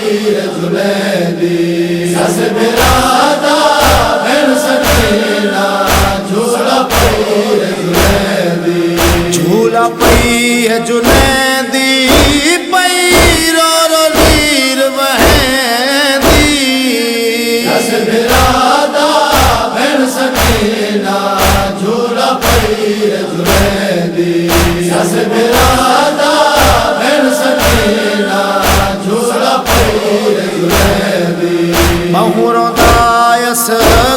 पईर जुलैंदी सस बिरादा भेण सकीना झूला पईर जुलैंदी झूला पई है जुलैंदी पईरो नीर वहंदी सस बिरादा भेण सकीना झूला पईर जुलैंदी सस बिरादा भेण सकीना झूला पईर जुलैंदी बहुरों दायस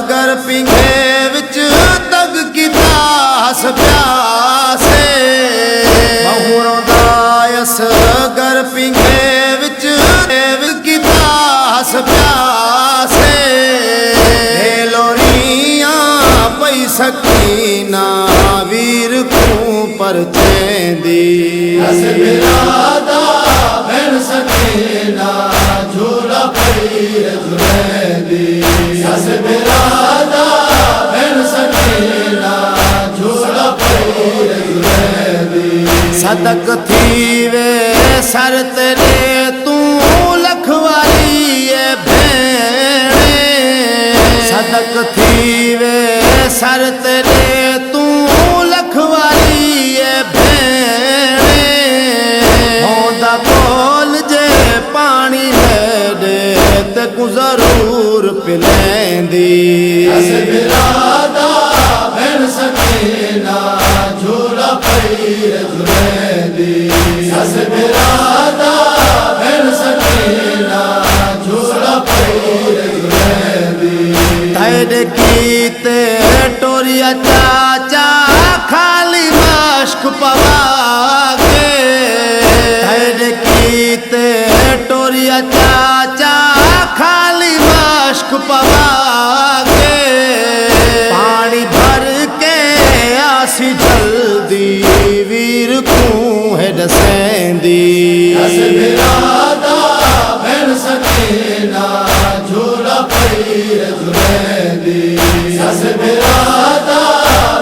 गर पिंगे विच तग की दास प्यासे बहुरों दायस गर पिंगे विच की दास प्यासे लोरियां पई सकीना वीर को पर चेंदी सस बिरादा भेण सकीना झूला पईर जुलैंदी सस बिरादा भेण सकीना झूला पईर जुलैंदी सदक थी वे सर तेरे तू लखवारी है भेणे सदक थी वे सर तेरे तू लखवारी है भेणे होंदा बोल जे पानी मेरे ते को जरूर पिलैंदी सस बिरादा भेण सकीना झूला पईर जुलैंदी सस बिरादा भेण सकीना झूला पईर जुलैंदी तेरे कीते टोरिया चाचा खाली मश्क पवागे तेरे कीते टोरिया चाचा खाली मश्क पवागे पानी भर के आसी जल्दी वीर को है डसेंदी सस बिरादा भेण सकीना झूला पईर जुलैंदी सस बिरादा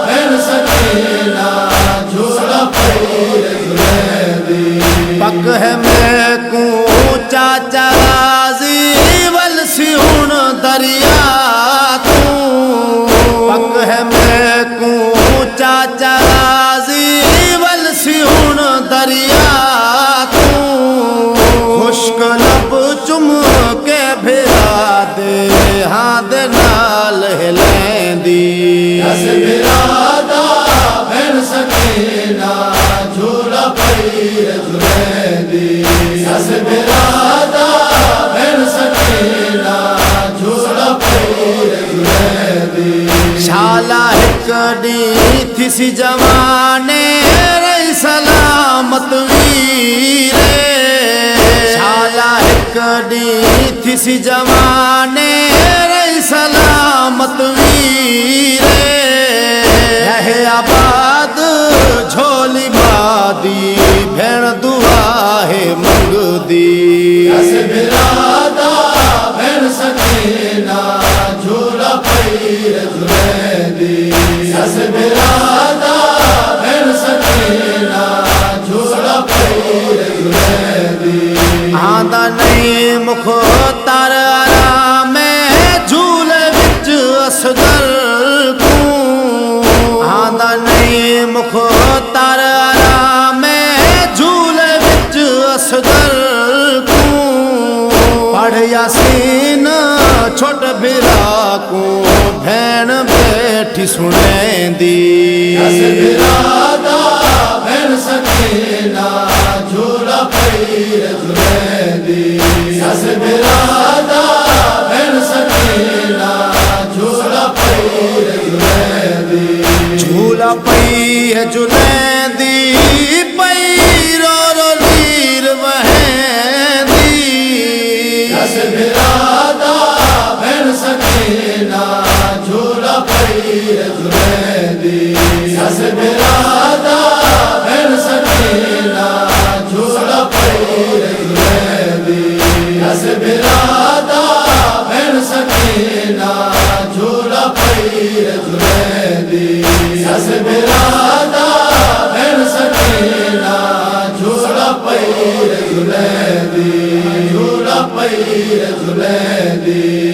भेण सकीना झूला पईर जुलैंदी पक है मैं को चाचा राजी वल सिहुण दरिया तू पक है मैं को चाचा राजी वल सिहुण दरिया तू खुश्क लब चुम के भिरा दे हाँ दे नाल हिलैंदी सस बिरादा भेण सकीना झूला पईर जुलैंदी सस बिरादा भेण सकीना झूला पईर जुलैंदी शाला हिकड़ी थिसी जवाने रही सलामत वीरे शाला हिकड़ी थिसी जवाने रही सलामत वीरे रहे आबाद झोली बादी भेण दुआ है मंगदी सस बिरादा भेण सकीना झूला पईर जुलैंदी सस बिरादा भेण सकीना झूला पईर जुलैंदी आंदा नहीं मुख तार आराम झूले विच असगर को आंदा नहीं मुख तार आराम झूले विच असगर को पढ़ यासीन छोट बिरा को भेण बैठी सुनेंदी सस बिरादा भेण सकीना झूला पईर जुलैंदी सस बिरादा भेण सकीना झूला पईर जुलैंदी झूला पई है जुलैंदी पईरो नीर वहंदी सस बिरादा भेण सकीना झूला पईर जुलैंदी सस बिरादा भेण सकीना झूला पईर जुलैंदी सस बिरादा भेण सकीना झूला पईर जुलैंदी सस बिरादा भेण सकीना झूला पईर जुलैंदी झूला पई झूलेंदी